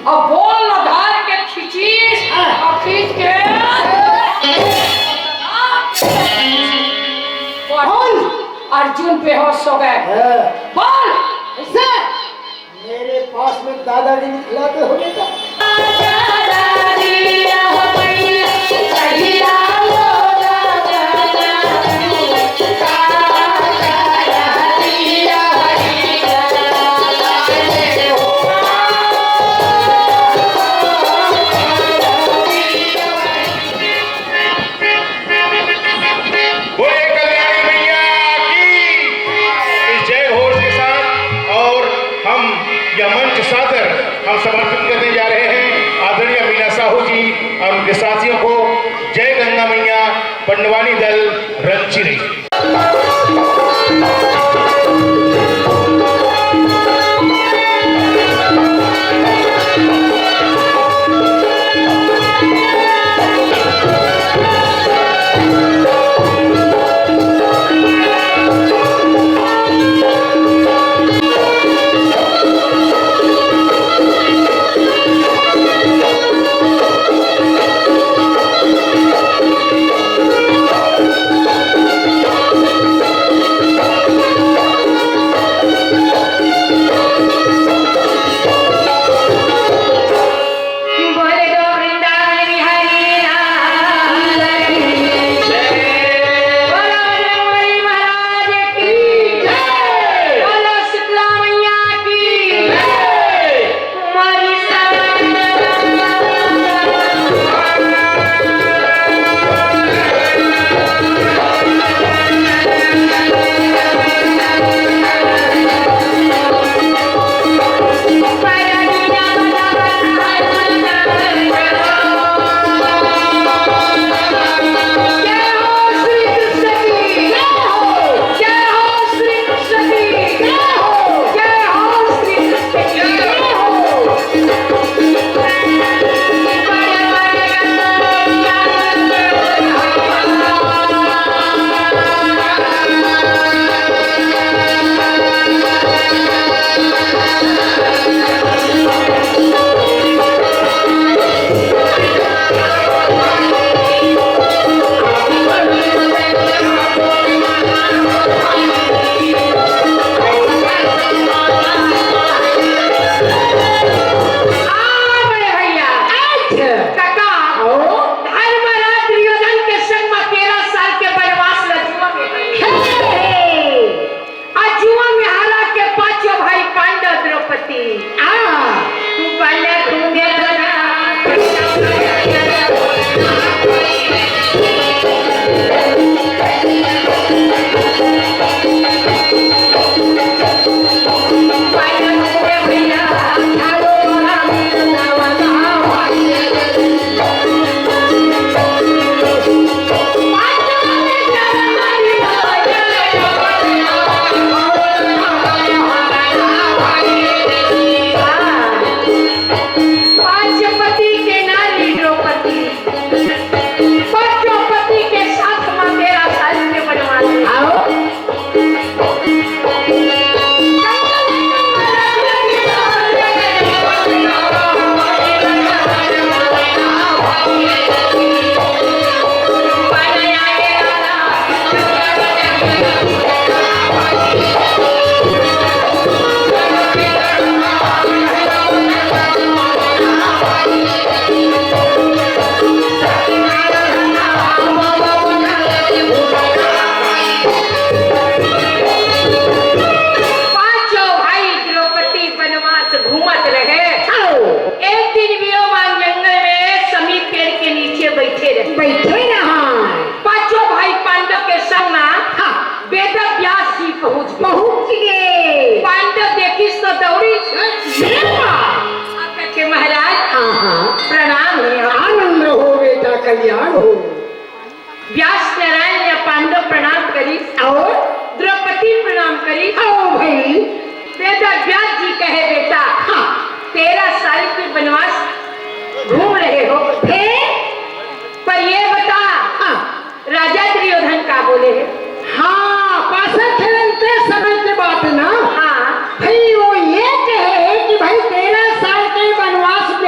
अब बोल धार के खींचीस और खींच के अर्जुन पे होश हो गए। बोल ऐसे मेरे पास में दादाजी खिलाते हो बेटा। समर्पित करने जा रहे हैं आदरणीय मीना साहू जी और उनके साथियों को। जय गंगा मैया पंडवानी दल रंचिनी। कल्याण हो। व्यास नारायण ने पांडव प्रणाम करी और द्रौपदी प्रणाम करी। आओ भाई वेद व्यास जी कहे बेटा हाँ 13 साल के वनवास घूम रहे हो पर ये बता हाँ राजा दुर्योधन का बोले है। हाँ पासा खेलते समय के बात ना हाँ भाई वो ये कहे कि भाई 13 साल के वनवास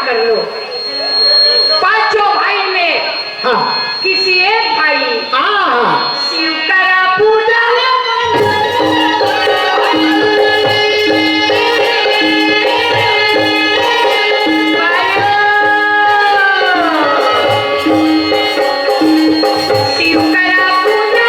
कर लो। पांचों भाई में हाँ किसी एक भाई हाँ शिव करा पूजा शिव करा पूजा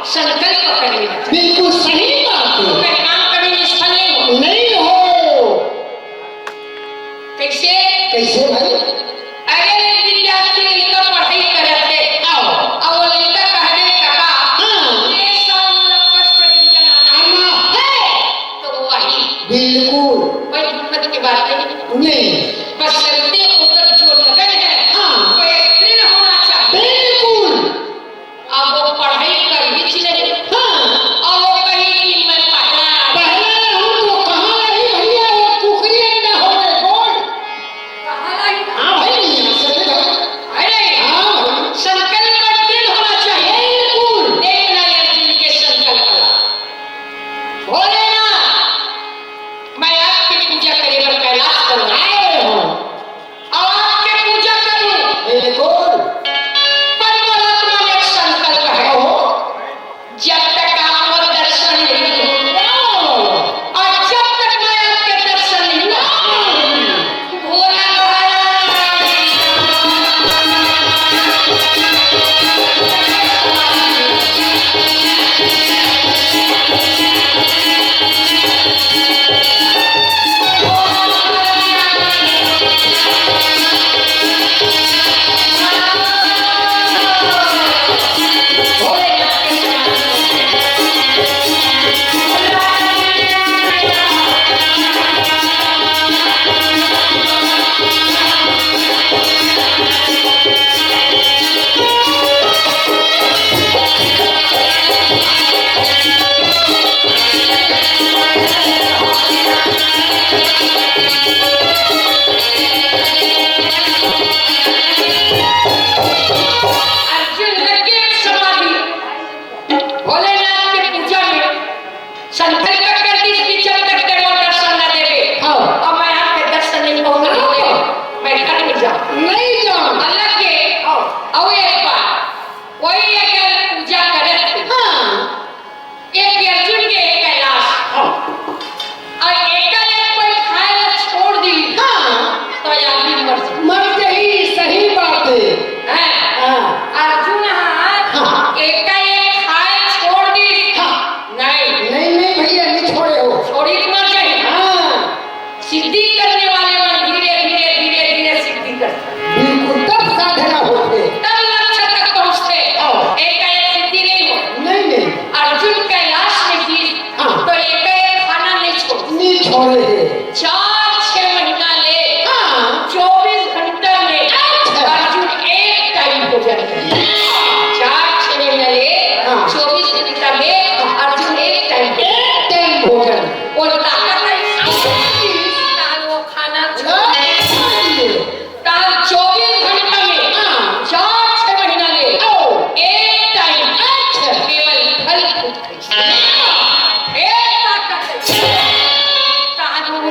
संकल्प कर लेना। बिल्कुल सही बात तो है। फिर काम कभी निष्फल नहीं हो। नहीं हो। कैसे? कैसे भाई? अरे विद्यार्थी लड़का पढ़ाई करे थे, और वो लड़का कहने लगा, हाँ। ये साल कष्ट आना है, तो वही बिल्कुल कोई हिम्मत की बात नहीं। नहीं। बस चलते ऊपर जो लगन है, हाँ। वो एक दृढ़ होना चाहिए। बिल्कुल। अब वो पढ़ाई कर ही चले, और वो कहीं कि मैं पहला रहूं तो कहाँ रही भैया, वो कुकरी अंडा हो गए कौन? कहाँ रही? हाँ भाई, यहाँ से ले भाई। अरे हाँ भाई। संकल्प दृढ़ होना चाहिए। बिल्कुल। देखना अर्जुन के संकल्प ला। बोले ना, मैं आपकी पूजा करे पर कैलाश पर आए हो, और आपके पूजा करूं, बिल्कुल। पर परमात्मा में एक संकल्प है, जब तक आपको दर्शन नहीं हो, और जब तक मैं आपके दर्शन नहीं हो, भोला अर्जुन लगे समाधि, भोलेनाथ के पूजा में संकल्प कर दी कि जब तक तेरे दर्शन न देवे, और मैं आपके दर्शन नहीं पाऊंगा, मैं घर नहीं जाऊं। नहीं जाऊं। अल्लाह के और एक बात, कोई अगर पूजा करे थे, एक अर्जुन के एक कैलाश, और एकाएक कोई खाए छोड़ दी, तो आदमी मर जाए। मर गई। सही बात है। अर्जुन एकाएक खाए छोड़ दी, नहीं नहीं भैया, नहीं छोड़े हो। छोड़ी मर जाए। सिद्धि करने वाले मन धीरे धीरे धीरे धीरे सिद्धि करते, बिल्कुल। तब साधना होते। तब लक्ष्य तक पहुंचते। एकाएक सिद्धि नहीं हो। नहीं। अर्जुन कैलाश में थी, तो एकाएक खाना नहीं छोड़, नहीं छोड़े थे। 4-6 महीना ले 24 घंटा में अर्जुन एक टाइम भोजन करे। 4-6 महीना ले 24 घंटा में अर्जुन एक टाइम भोजन। और ताकत है, वो खाना ताल 24 घंटा में 4-6 महीना ले एक टाइम केवल फल फूट ताकत है, ताल छोड़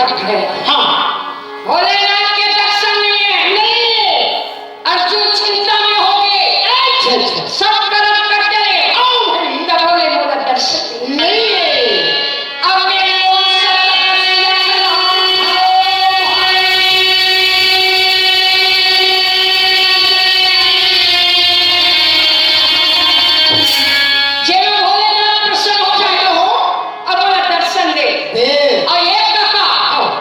थक गए। हाँ भोलेनाथ के दर्शन नहीं है। नहीं अर्जुन चिंता में हो गए। अच्छा अच्छा सब कर्म कर डरे। आओ भाई तब बोले मोला दर्शन नहीं। नहीं अब मेरे ओम सतपतिया सलाम जब भोलेनाथ प्रसन्न हो जाए तो हो अब बोला दर्शन दे। दे और एक कहा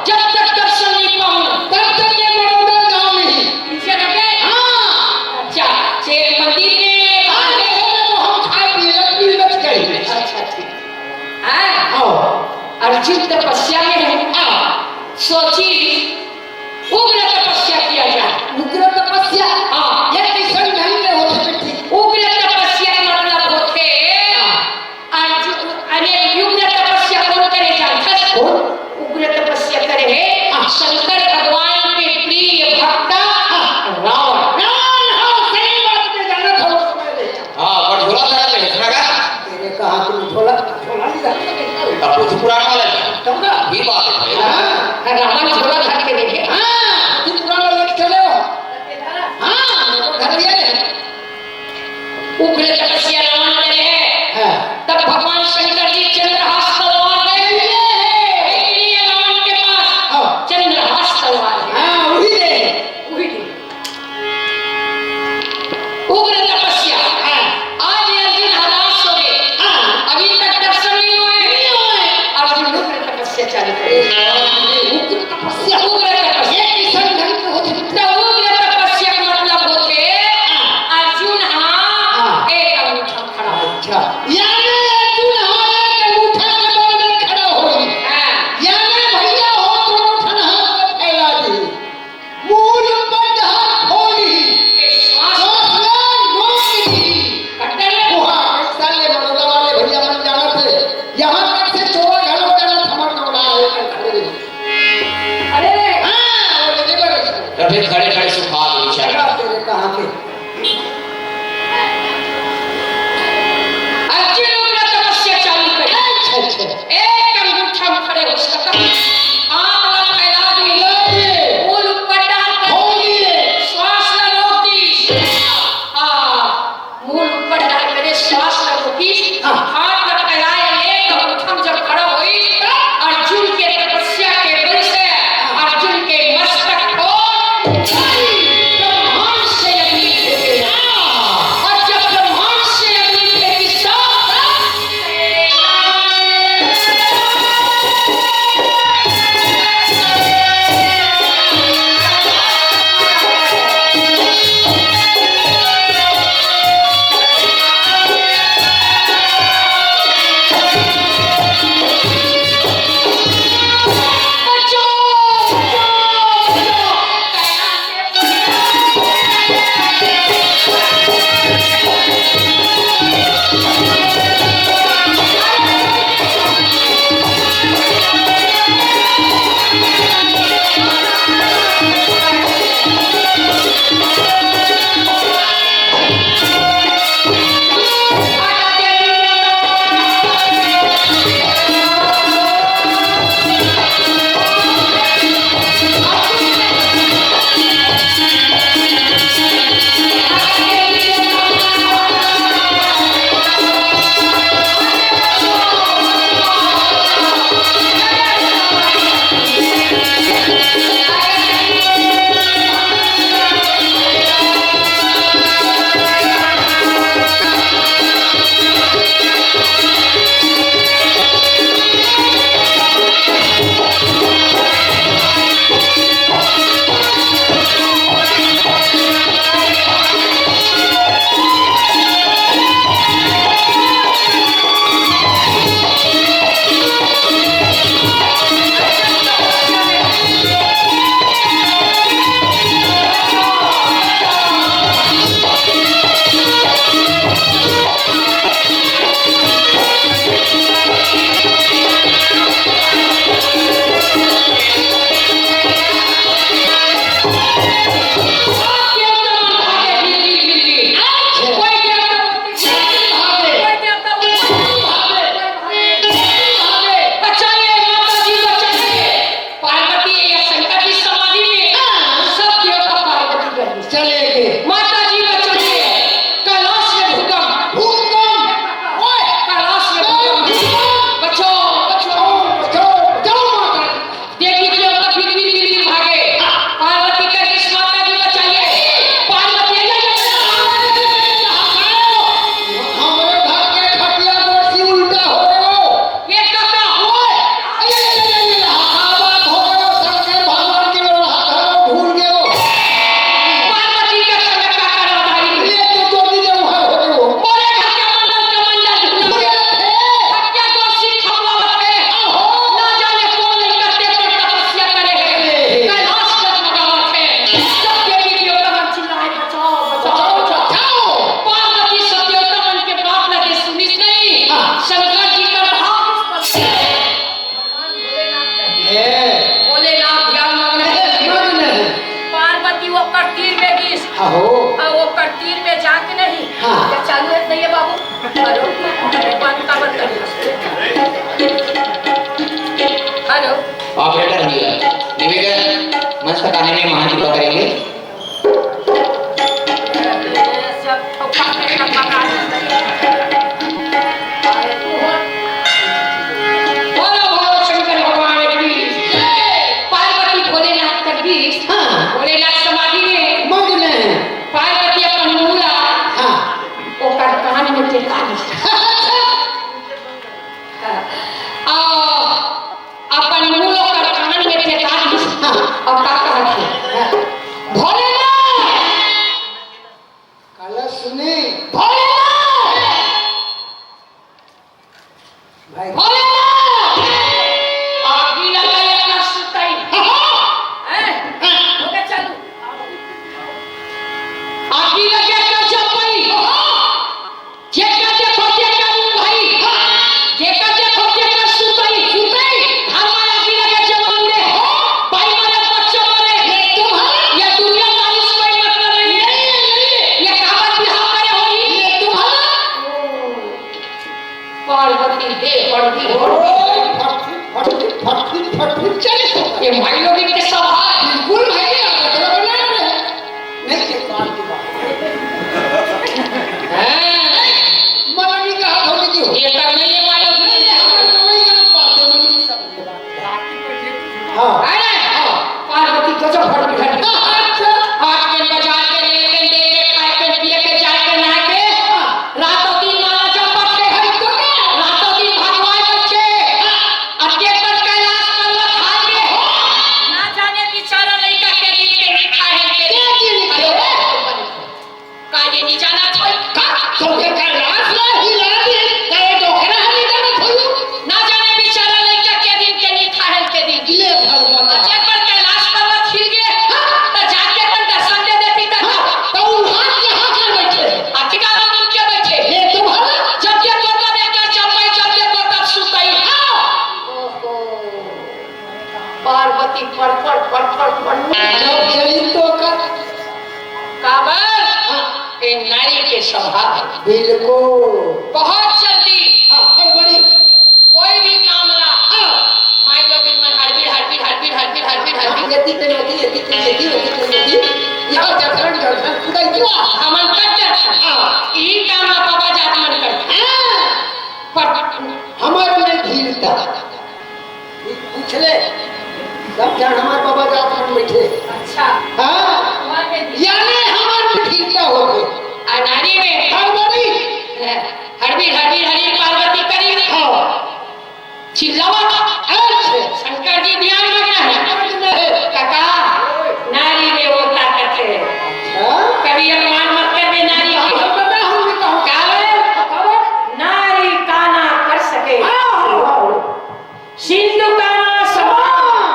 जब तक दर्शन नहीं पाऊं तब तक ये मरोड़ा गाँव नहीं पीछे रखे। हाँ अच्छा शेर मंदिर में आगे होने तो हम खा पिए लकड़ी बच गई अच्छा ठीक हाँ आओ अर्जुन तपस्या में है। सोची उग्र तपस्या किया जाए। उग्र तपस्या हाँ ये किसन ढंग में होते बेटी उग्र तपस्या मतलब होते अर्जुन अरे उग्र तपस्या कौन करे जानता है? कौन? उग्र तपस्या करे है शंकर भगवान के प्रिय भक्त रावण। रावण हाँ सही बात में जाना था उस समय ले हाँ पर झोला था पे इतना का मैंने कहा तुम झोला झोला नहीं रखते कैसा तब कुछ पुराना वाला नहीं समझा ये बात है भाई हाँ रावण झोला धर के देखे। हाँ तुम पुराना लेके चले हो हाँ मेरे को घर ये उग्र तपस्या रावण करे है। हाँ तब भगवान शंकर जी चंद्रहास तलवार दे इसलिए रावण के पास हाँ चंद्रहास तलवार है। हाँ वही दे वही थी। उग्र तपस्या हाँ आज अर्जुन हताश हो गए। हाँ अभी तक दर्शन नहीं हुए। अर्जुन उग्र तपस्या चालू करे। उग्र तपस्या उग्र तपस्या ये किसन ढंग में होते तो उग्र तपस्या का मतलब होते अर्जुन हाँ एक अंगूठा खड़ा हो। अच्छा यानी अर्जुन हमारे अंगूठा के बल में खड़ा होई हाँ यानी भैया हो दोनों ठन हाथ में फैला दी मूल बंद हाथ खोली ये श्वास सांस ले रोक दी कटने में वहाँ ऐसा ले बड़ौदा वाले भैया मन जाना थे यहाँ तक से चोरा घरों का ना थमक उड़ा है खड़े रहे। अरे हाँ वो लगे बड़े तो फिर खड़े खड़े सुखा दो बेचारा जगह तेरे कहाँ के अर्जुन आहो वो कटीर में जाके नहीं हाँ। क्या चालू है नहीं है बाबू हेलो बंद का बंद कर हेलो ऑपरेटर भैया निवेदन मंच पर आने में महान कृपा करेंगे। सब ठोका के पका बोलो बोलो शंकर भगवान की पार्वती भोलेनाथ का गीत हाँ। भोलेनाथ समाधि में मग्न है। पार्वती अपन मूला हाँ ओकर कान में टेका अपन मूल ओकर कान में टेका हाँ। अब का कहत भोलेनाथ काला सुने भोलेनाथ भाई भोलेनाथ आगी लगाए का सुताई हैं ओके चालू आगी लगे का चपई जेका देखो जेका भाई जेका देखो जेका सुताई हमारा आगी लगे जमाने भाई मारे बच्चे मारे ये दुनिया का इस कोई मतलब नहीं है ये कहावत बिहार करे होई ये तुम्हारा पार्वती दे पड़ती हो चले ये भाई लोग इनके सब है बिल्कुल भाई आप बना रहे नहीं एक बात की बात मलनी का हाथ होने की हो ये करने ये वाले वही गलत बात है मलनी सब हाँ अरे पार्वती गजब भर बिठा हाथ में बजा के लेके लेके खाए के पिए के जाए के नहा के रातों दिन माला जपत के है तो रातों दिन भगवान बच्चे अत्याचार कैलाश पर्वत हार के ना जाने बेचारा लड़का के दिल के लिखा है के का ये नहीं जाना था का तो के कैलाश में हिला दिए कहे डोकरा हमें जाना खोलो ना जाने बेचारा लड़का के दिल के लिखा है के दिल ले भगवान एक बार कैलाश पर्वत हिल गए तो जाके अपन दर्शन दे देती था तो वहां यहां कर बैठे अतिका मन के बैठे ये तुम्हारा जब ये कोता देखकर चंपाई जब ये कोता सुताई ओहो पार्वती फड़ जब चली तो कर काबर ए नारी के स्वभाव बिल्कुल बहुत जल्दी हाँ बड़ी कोई भी काम ला माई लोग इनमें हड़बीड़ यहाँ जखन जखन खुदाई हुआ हमन कर दर्शन ई काम ला बाबा जात मन कर पर हमारे में धीरता पूछ ले सब जान हमारे बाबा जात मन बैठे अच्छा हाँ तुम्हारे में यानी हमारे में धीरता हो गई नारी में हड़बड़ी हड़बीड़ पार्वती करी हाँ चिल्लावा अच्छे शंकर जी ध्यान मग्न है काका नारी में वो ताकत है कभी अपमान मत कर दे नारी नारी काना कर सके सिंधु काना समान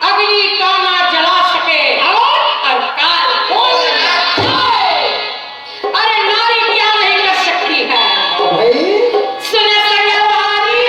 अग्नि काना जला सके और काल अरे नारी क्या नहीं कर सकती है भाई सुने संगवारी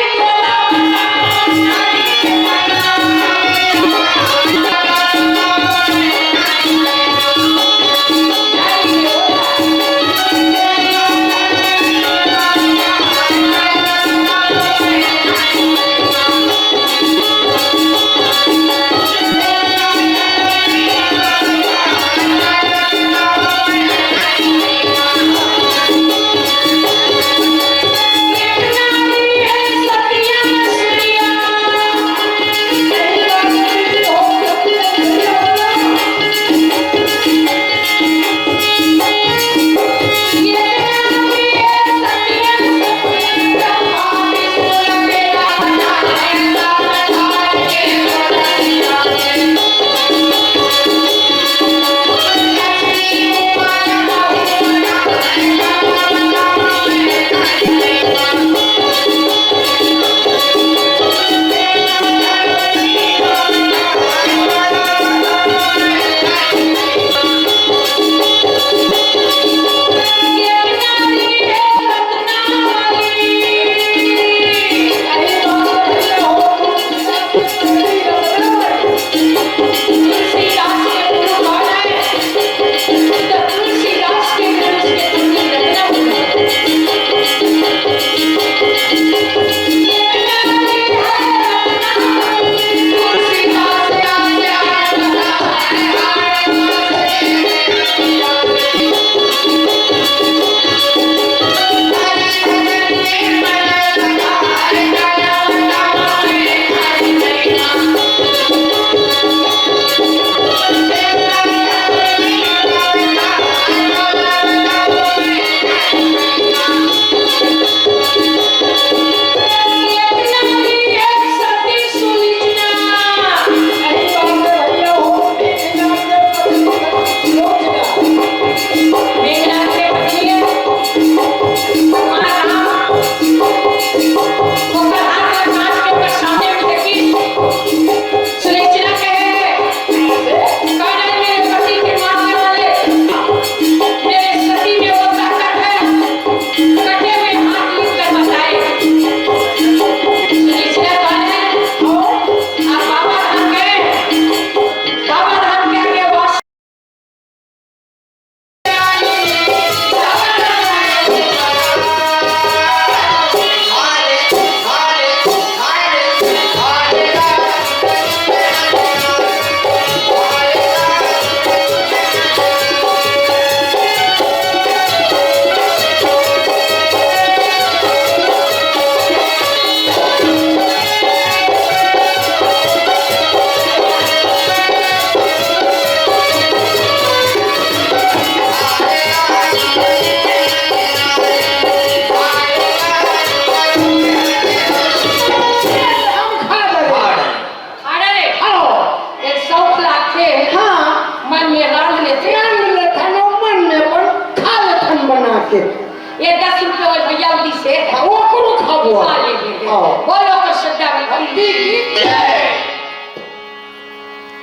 ₹10 वाले भैया उदी से हाँ, वो करो खाबो खा ले हाँ। बोलो कर सदा में ठीक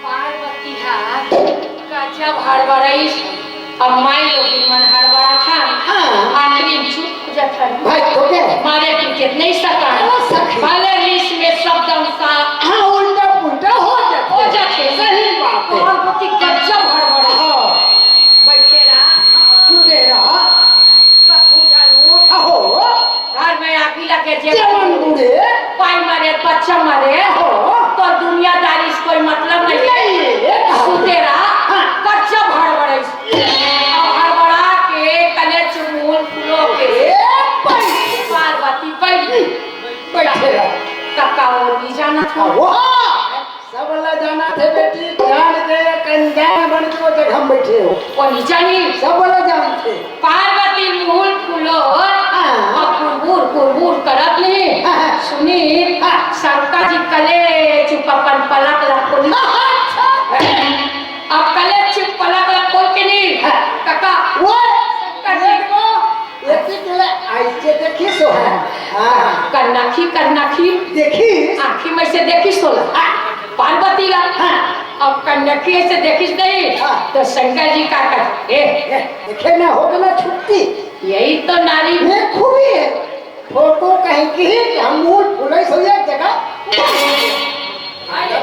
पार्वती हाथ गजब हड़बड़ाई अब माई लोग मन हड़बड़ा था हाँ। आखिरी में चुप हो जाता है भाई तो क्या मारे क्रिकेट नहीं सका हो सके। भले लिस्ट में शब्द सा हाँ उल्टा पुल्टा हो जाते सही बात है पार्वती गजब हड़बड़ा हाँ बैठे रहा छूटे रहा पप्पू झाड़ू अहो घर में आगी लगे जवान बूढ़े पाई मारे बच्चा मारे हो तो दुनियादारी से कोई मतलब नहीं नहीं है सुते रहा गजब हड़बड़ाई और हड़बड़ा के कने चुमूल फूलों के पार्वती बैठे रहा काका और भी जाना था वो सब ला जाना थे बेटी जान गए कंजान बन के वो जगह में बैठे हो वो नहीं जानी सब ला जान थे पार्वती मूल फूलो और कुरबुर करत नहीं हाँ। सुनी शंकर जी कले चुपपन पलक रखोली अब कले चुप पलक रखोल के नहीं काका वो शंकर जी को ऐसे केले ऐसे देखी सो है हाँ कन्नखी देखी आँखी में से देखिस तो पार्वती ला अब कन्नखी से देखिस नहीं तो शंकर जी का कर देखे ना हो गया छुट्टी यही तो नारी ये खूबी है फोटो कहीं की कि हम मूल फुले सो एक जगह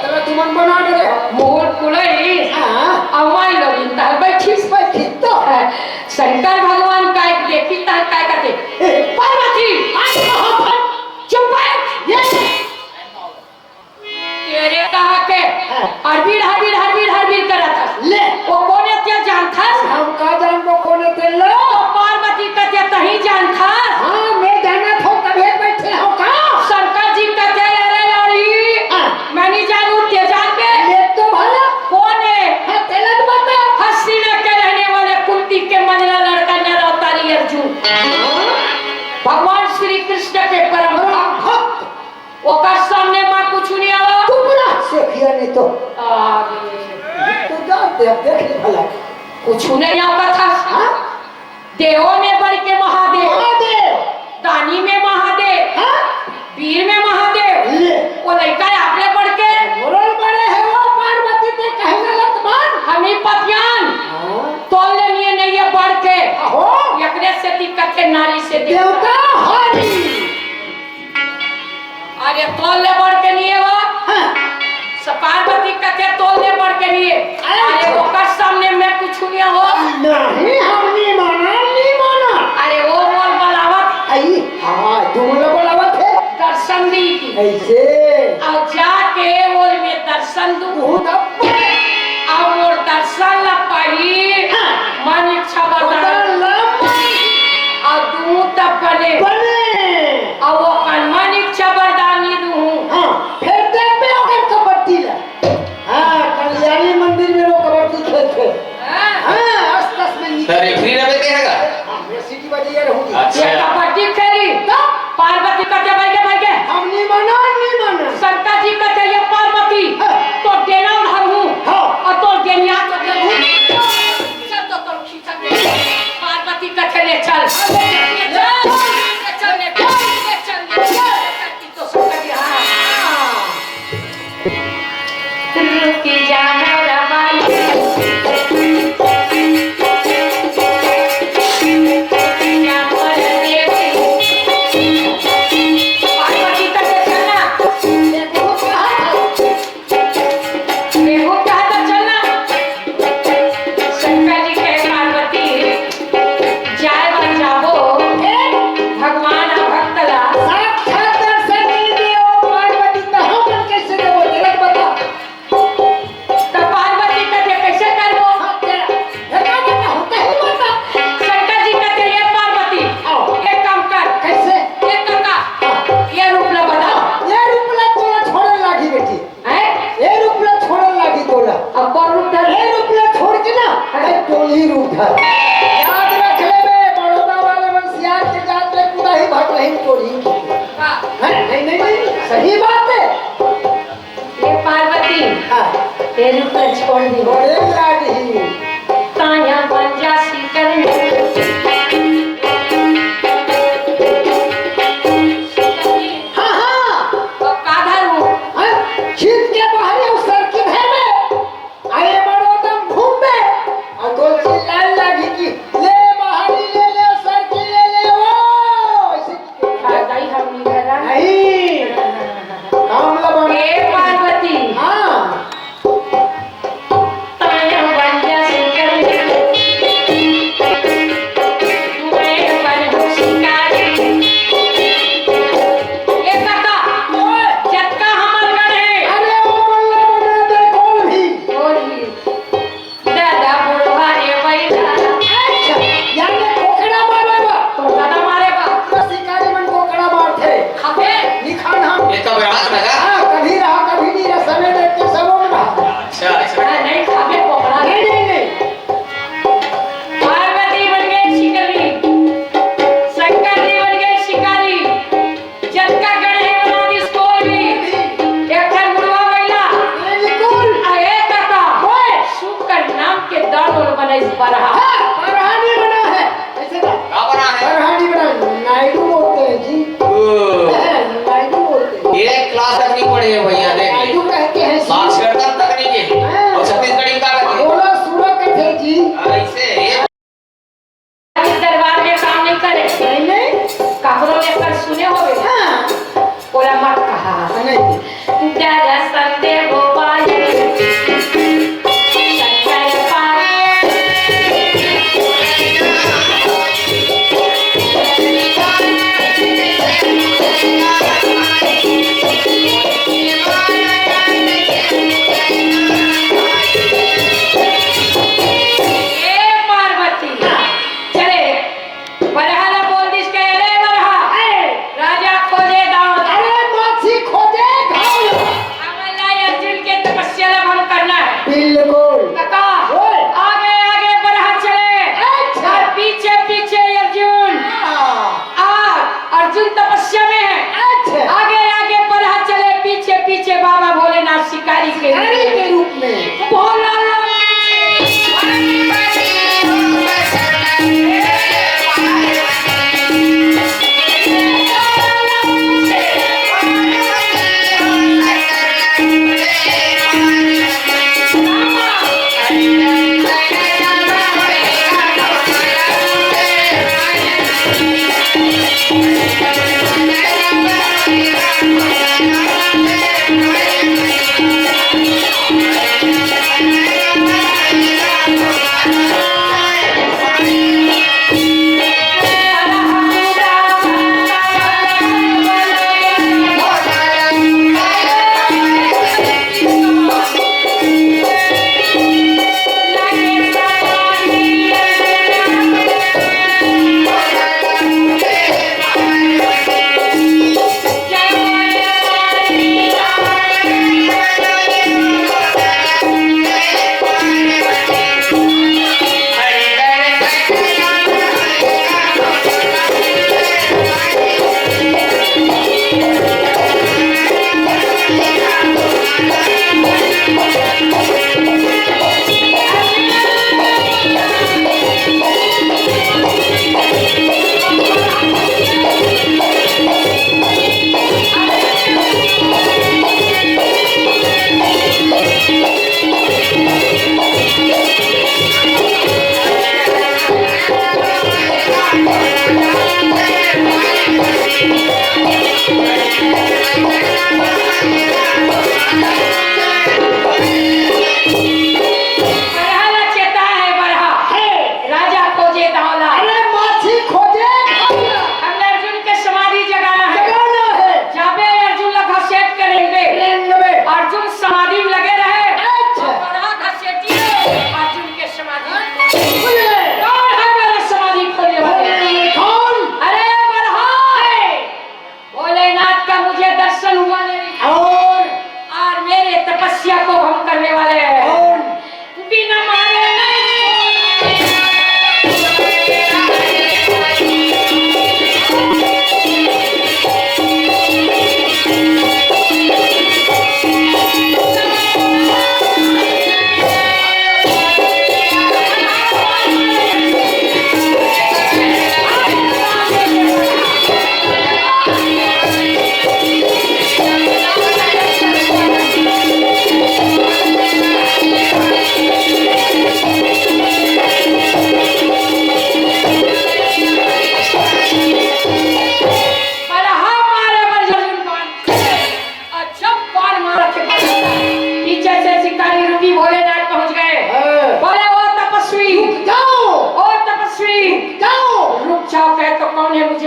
तरह तुमन बना दे मोर कुलई हाँ अवाई लोग इंतहा बैठी इस पर खिंचता शंकर भगवान का एक देखी ता काय कहते पार्वती चुप तेरे कहा के हरबीर करा था ले वो कोने ते जान था हम का जान को कौन तेल तो पार्वती का ते तही जान था हाँ मैं जाना था कभी बैठे हो का शंकर जी का ते अरे लड़ी मैं नहीं जानू ते जान के ये तो भला कौन है हाँ तेल बता हस्ती में के रहने वाले कुंती के मंजला लड़का नर अवतारी अर्जुन भगवान श्री कृष्ण के परम भक्त ओकर सामने मां कुछ नहीं आवा तुमरा से किया नहीं तो आगे तू जानते अब देख ले भला कुछ नहीं आता था हाँ देवों में बढ़ के महादेव महादेव दानी में महादेव हाँ वीर में महादेव ले वो लड़का आपने बढ़ के मोरल बड़े है वो पार्वती ते कहने लत मान हमी पतियान हाँ तोल लिए नहीं ये बढ़ के हो यकने से दिक्कत के नारी से देवता हरि अरे तोल ले बढ़ के नहीं है वो हाँ पार्वती कथे तोल ले बढ़ के नहीं है अरे वो कर सामने में कुछ नहीं हो नहीं हम नहीं माना अरे वो बोल बलावत आई हाँ तुम लोग बोलावत है दर्शन दी की ऐसे और जाके वो में दर्शन दू बहुत अब और वो दर्शन ला पाई मन इच्छा बता और दू तब बने और वो कन मन इच्छा बरदानी दू हाँ फिर देख पे अगर कबड्डी ला हाँ कल्याणी मंदिर में लोग कबड्डी खेलते हाँ अस्तस में नहीं सर रेफरी रहे थे हैगा ये सिटी बजी है रहूंगी ये कबड्डी खेली पार्वती का जब भाई के हम नहीं माना शंकर जी का ये पार्वती तो देना धरू हाँ और तो देनिया तो चल तो खींचा पार्वती का चले चल तो शंकर जी हाँ रुकी जाना रवानी पार्वती का चलना देखो कहाँ देखो क्या था चलना शंकर जी के पार्वती जाए बन जाबो भगवान भक्तला साक्षात दर्शन नहीं दियो पार्वती तो हम कैसे देवो जरा बता तो पार्वती का कैसे करबो हाँ तेरा बता होता ही बता शंकर जी का ये पार्वती एक काम कर कैसे एक काका ये रूप ला बता ये रूपला तोला छोड़े लागी बेटी हैं ये रूपला छोड़े लागी तोला अब कौन रूप धर ये रूपला छोड़ के ना ये टोली रूप धर याद रख ले बे बड़ौदा वाले बंसियार के जात में पूरा ही भाग रही टोली नहीं सही बात है ये पार्वती हाँ ये रूप ला छोड़ दी बड़े लागी ताया बन जा सी करने के रानी के रूप में बोला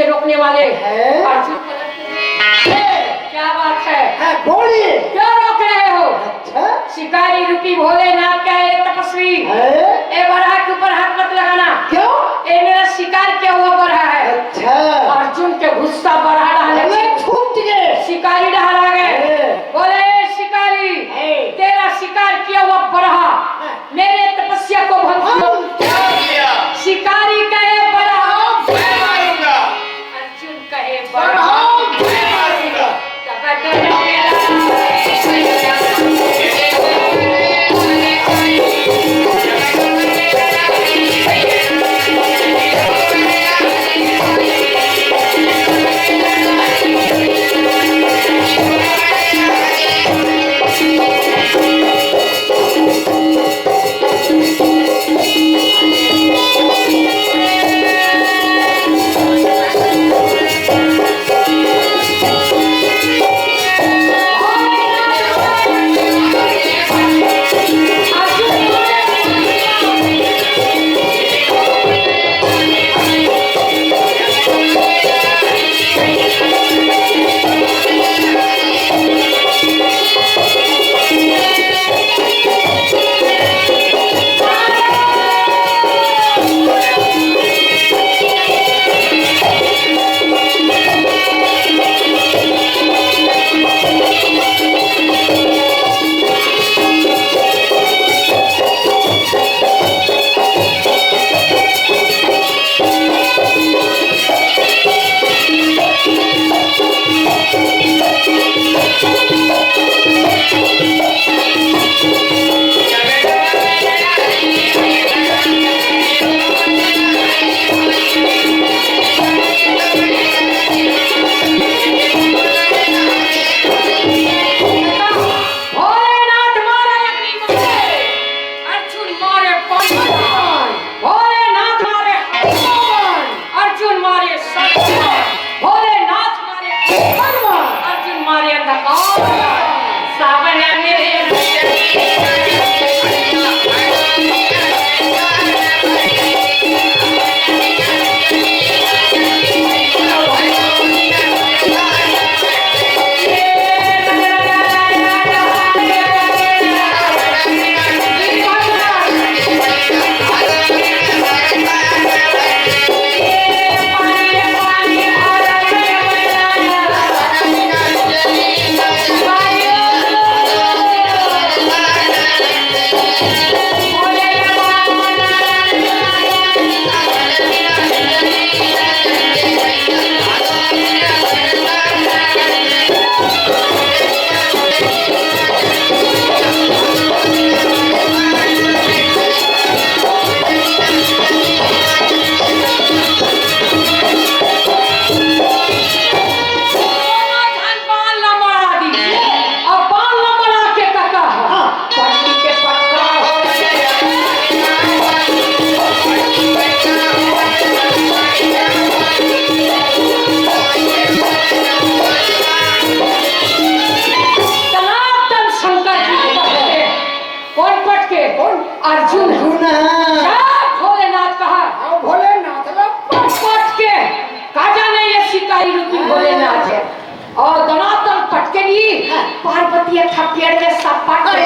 रोकने वाले अर्जुन क्या बात है बोलिए क्यों रोक रहे हो? अच्छा शिकारी रूपी भोलेनाथ का ये तपस्वी ए बरहा के ऊपर हाथ मत लगाना। क्यों? ए मेरा शिकार क्या हुआ बरहा है। अच्छा अर्जुन के गुस्सा बरहा डाले छूट गए शिकारी डहरा गए। बोले शिकारी तेरा शिकार किया हुआ बरहा मेरे तपस्या को भंग किया। शिकारी कहे बरहा मैं मारूंगा। अर्जुन कहे बरहा मैं मारूंगा। अर्जुन क्या भोलेनाथ कहा आओ भोलेनाथ लो पट के कहा जाने ये शिकारी रूपी भोलेनाथ है और दनातन पटके दी पार्वती था पेड़ में सपाट और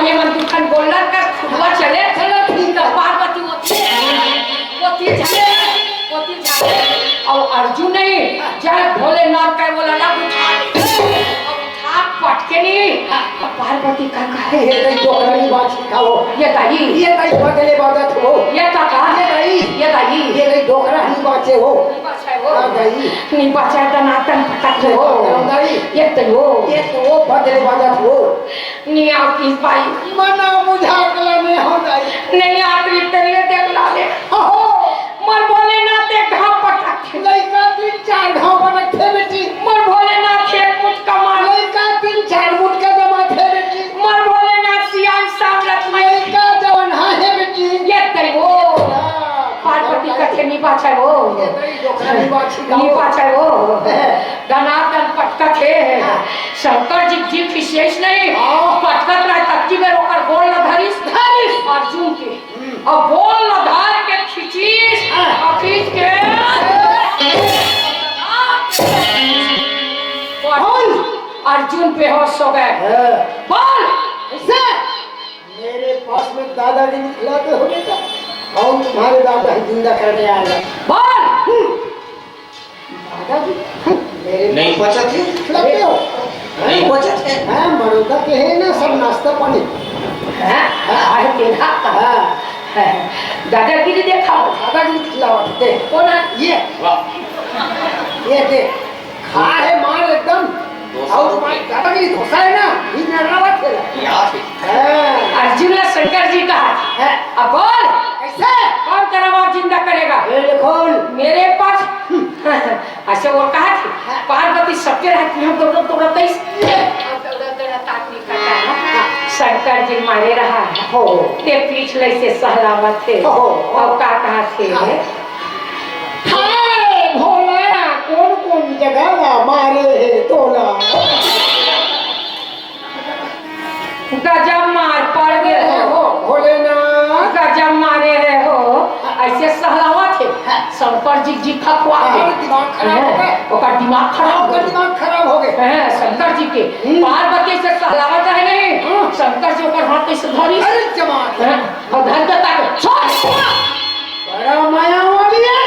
ये मन दुखन बोलना का खुदवा चले ठीक है पार्वती वो झाले और अर्जुन नहीं जय भोलेनाथ का बोला ना उठा पटके नहीं पार्वती का कहे ये दोहराई बात सिखाओ ये बदले बात हो ये दाई ये दोहराई बातें हो नहीं बचा दनातन पटक हो ये तो बदले बात हो नहीं आप किस भाई मना बुझा कला में हो जाई नहीं आखिरी तेरे देख ला ले मर भोलेनाथ एक घाव पटक लइका 3-4 घाव पटक बेटी मर भोलेनाथ एक मुठ कमाल लइका 3-4 मुठ का जमा थे बेटी मर भोलेनाथ सियान सामरत में लइका जवन हां है बेटी ये तई वो पार्वती कथे नहीं पाछा वो नहीं पाछा वो दनातन पटका थे शंकर जी विशेष नहीं पटकत रहे तक्की में रोकर गोल न धरिस अर्जुन के और बोल न धार के खींचीस और खींच के अर्जुन पे होश हो गए बोल ऐसे मेरे पास में दादाजी खिलाते हो बेटा और तुम्हारे दादा ही जिंदा करने आ गए बोल दादाजी मेरे नहीं पहुंचा थे खिलाते हो नहीं पहुंचा थे हाँ मरोदा के है ना सब नाश्ता पानी अरे देखा दादागिरी देखा दादाजी खिलावा दे कौन है ये दे खा है मार एकदम और तुम्हारे दादागिरी धोसा है ना ये नरनावत है अर्जुन ने शंकर जी कहा अब बोल कैसे कौन तेरा बाप जिंदा करेगा बिल्कुल मेरे पास ऐसे वो कहा थी पार्वती सबके रहती हम दोनों तो रहते शंकर जी मारे रहा हो ते पिछले से सहलावत थे और का कहा थे हाय भोला कौन कौन जगह मारे है तोला गजब मार पड़ गए हो भोलेनाथ गजब मारे रहे हो ऐसे सहलावा थे शंकर जी खपवा दिमाग खराब हो गया ओकर दिमाग खराब हो गए हैं शंकर जी के पार्वती से सहलावत है नहीं शंकर जी ओकर हाथ से धरी अरे जमात और धर के ताके छोड़ बड़ा माया वाली है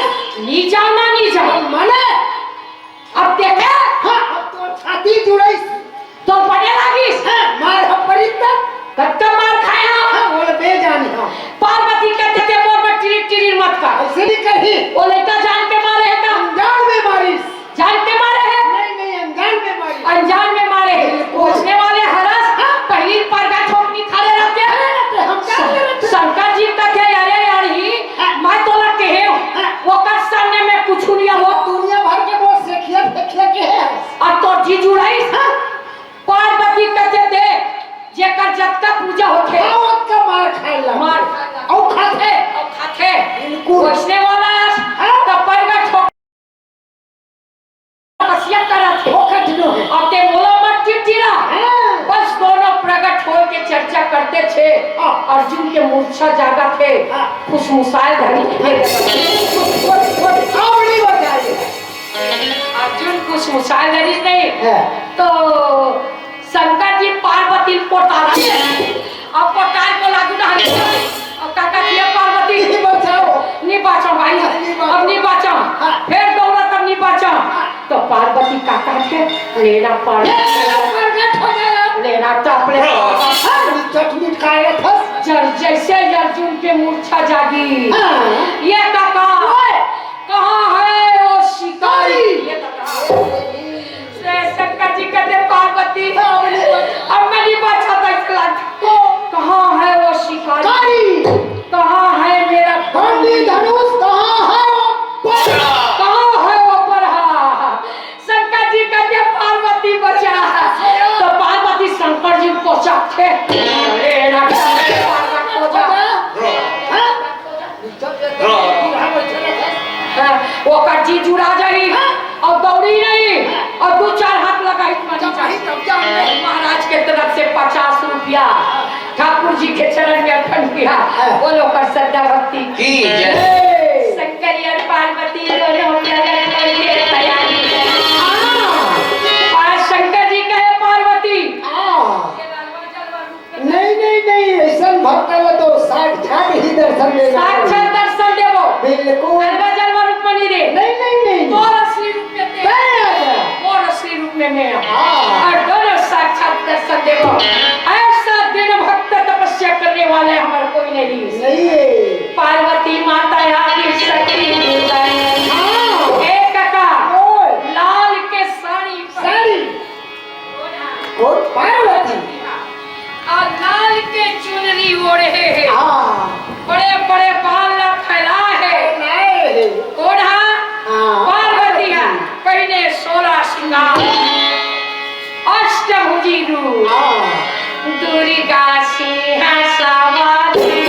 नी जाओ ना नी जाओ माने अब देखे हाँ अब तो छाती जुड़ाई तो पड़े लागी मार हम पड़ी तक कत्ता मार खाए हाँ बोले बेजानी हाँ पार्वती कहते थे बोल में टिरी मत का ऐसे नहीं कही वो लड़का जान के मारे है का अनजान में मारी जान के मारे है नहीं अनजान में मारी अनजान में मारे पूछने वाले हरस पहली परगा ठोकनी खाले रहते हैं हम क्या शंकर जी कहते अरे यार ही मैं तो लग के है वो कर सामने में कुछ नहीं हो दुनिया भर के वो सेखिया फेखिया के है और तो जी जुड़ाई पार्वती कहते थे जेकर जत का पूजा होखे आवत का मार खाएला मार और खाते बिल्कुल पूछने वाला है तो परगा ठोक तपस्या करा थे अब ते बोला मत चिड़चिड़ा बस दोनों प्रकट हो के चर्चा करते थे अर्जुन के मूर्छा जागा थे फुसफुसाए धरी अर्जुन फुसफुसाए धरी नहीं तो शंकर जी पार्वती पोटारा अब पोटार को लागू ना अब काका दिया पार्वती नहीं बचाओ भाई अब नहीं बचाओ फिर दौड़ा तब नहीं बचाओ तो पार्वती काका थे लेना पड़ लेना तो अपने जैसे अर्जुन के मूर्छा जागी ये काका कहाँ है वो शिकारी ये शंकर जी कहते पार्वती अब मैं नहीं बचा था कहाँ है वो शिकारी कहाँ है मेरा धनुष कहाँ है वो बरहा शंकर जी कहते पार्वती बचा तो पार्वती शंकर जी को चाहते वो कच्ची जुड़ा जाही और दौड़ी नहीं और 2-4 हाथ लगाई महाराज के तरफ से 50 रुपया ठाकुर जी के चरण में अर्पण किया। बोलो कर श्रद्धा भक्ति की जय। शंकर और पार्वती दोनों प्रकट करके तैयारी है। आज शंकर जी कहे पार्वती नहीं ऐसा भक्त वाला तो साक्षात ही दर्शन देना। साक्षात दर्शन देवो बिल्कुल जलवा रूप में नहीं दे। नहीं तो असली रूप में दे। और असली रूप में मैं और दोनों साक्षात दर्शन देवो। ऐसा दिन भक्त तपस्या करने वाले हमारे कोई नहीं। पार्वती माता आदि शक्ति एक का लाल के साड़ी और पार्वती और लाल के चुनरी ओढ़े है। बड़े बड़े बाल फैलाए है। ओढ़ा पार्वती है कहने 16 श्रृंगार अष्टभुजी रूप दुर्गा सिंह सवारी।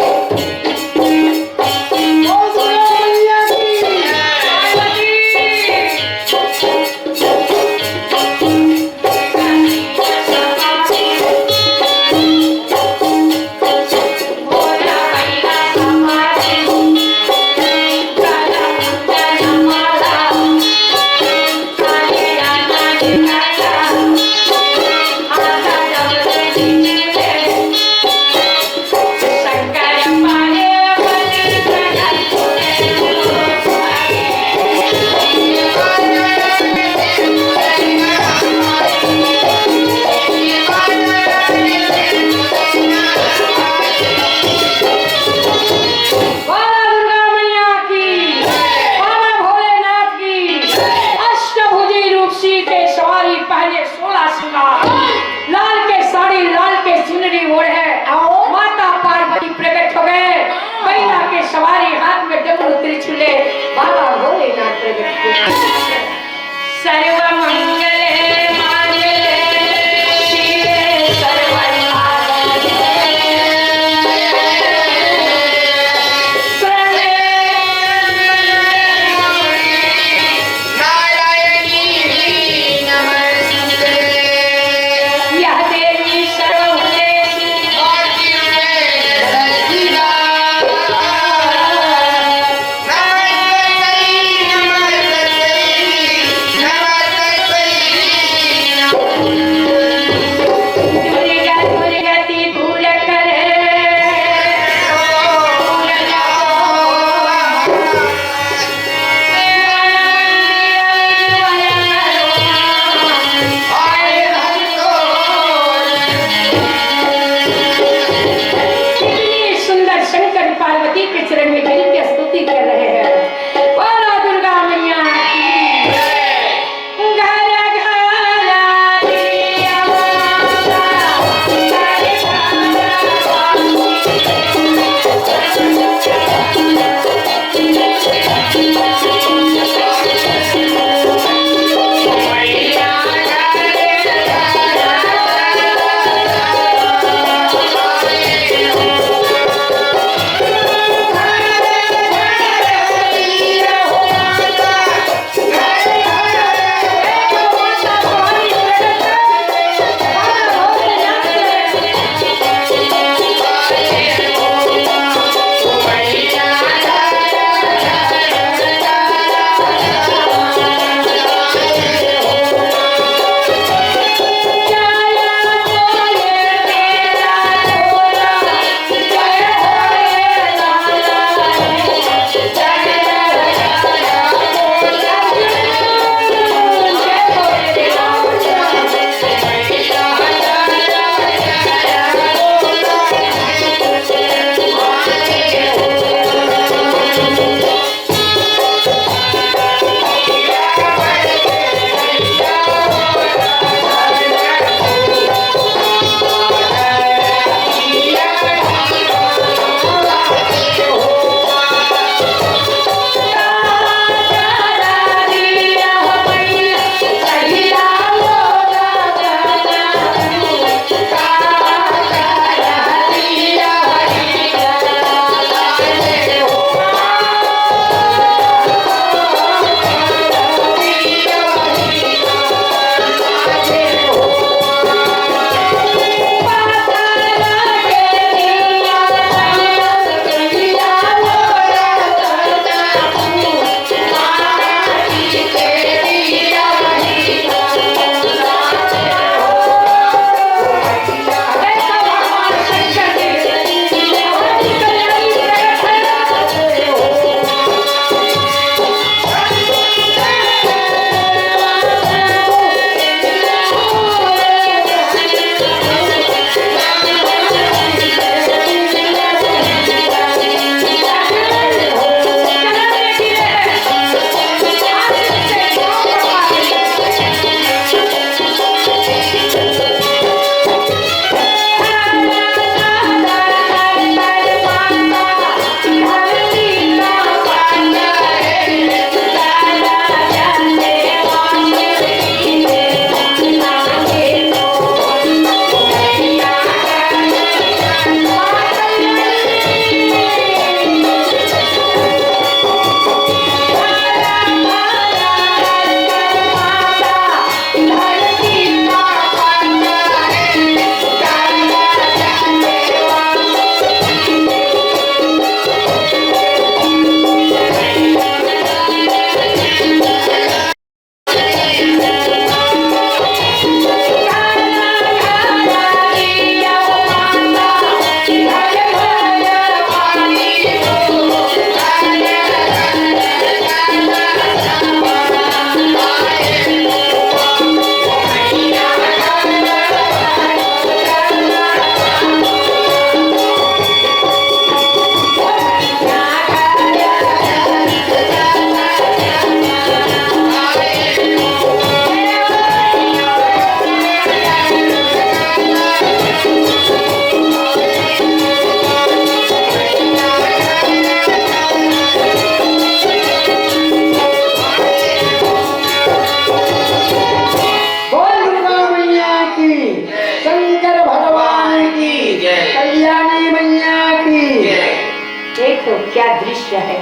क्या दृश्य है।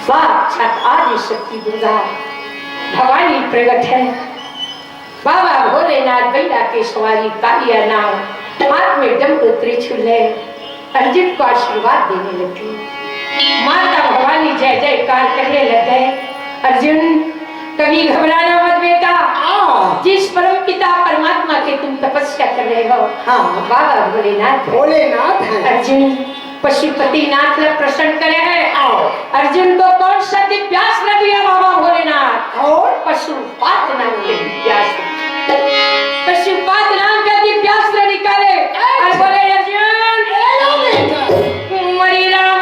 साक्षात आदि शक्ति दुर्गा भवानी प्रकट है। बाबा भोलेनाथ बैला के सवारी कालिया नाव, हाथ में डमरू त्रिशूल है। अर्जुन को आशीर्वाद देने लगी। माता भवानी जय जयकार करने लगे। अर्जुन कभी घबराना मत बेटा, जिस परम पिता परमात्मा के तुम तपस्या कर रहे हो बाबा भोलेनाथ है। अर्जुन पशुपति नाथ प्रसन्न करे है। अर्जुन को कौन सा दिव्यास्त्र दिया बाबा भोलेनाथ? और पशुपात नाम के दिव्यास्त्र। पशुपात नाम का दिव्यास्त्र निकाले और बोले अर्जुन मरी राम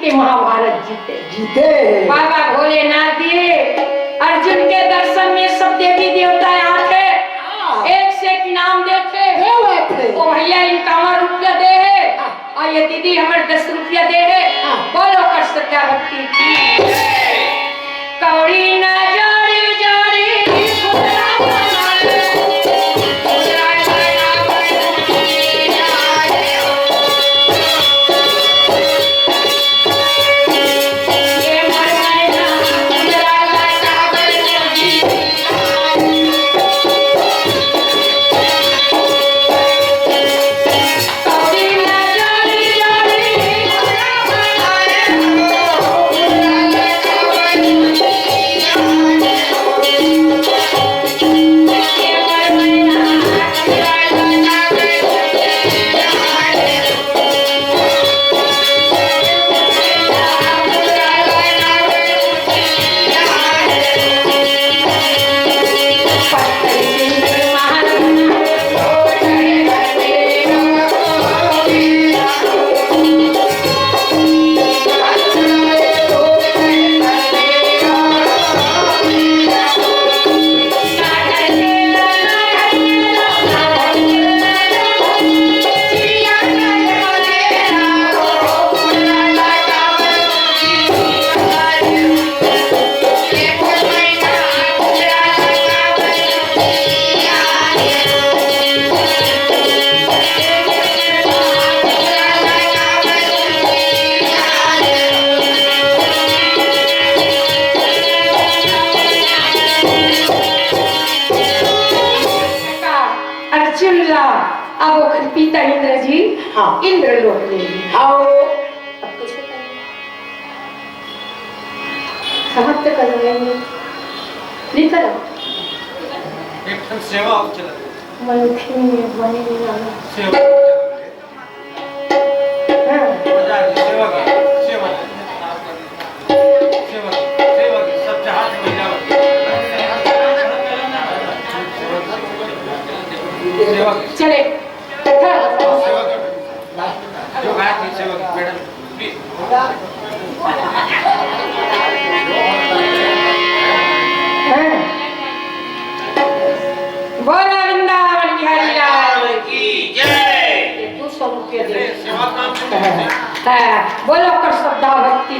महाभारत जीते। बाबा भोलेनाथ दिए अर्जुन के दर्शन में सब देवी देवता आते। एक से एक इनाम देते। ओ भैया इनका रुपया दे है और ये दीदी हमारे 10 रुपया दे है। बोलो कर सत्या भक्ति की कौड़ी न जोड़ी जोड़ी पिता इंद्र जी इंद्र लोक ले समाप्त कर लेंगे। निकलो एक सेवा चला मनुष्य में बने जाना सेवा सेवा सेवा सेवा सेवा सब जहाज में जाओ सेवा चले सेवा जो गायत्री सेवा मैडम बोला वृंदावन बिहारी लाल की जय। 200 रुपये दे सेवा काम बोलो कर श्रद्धा भक्ति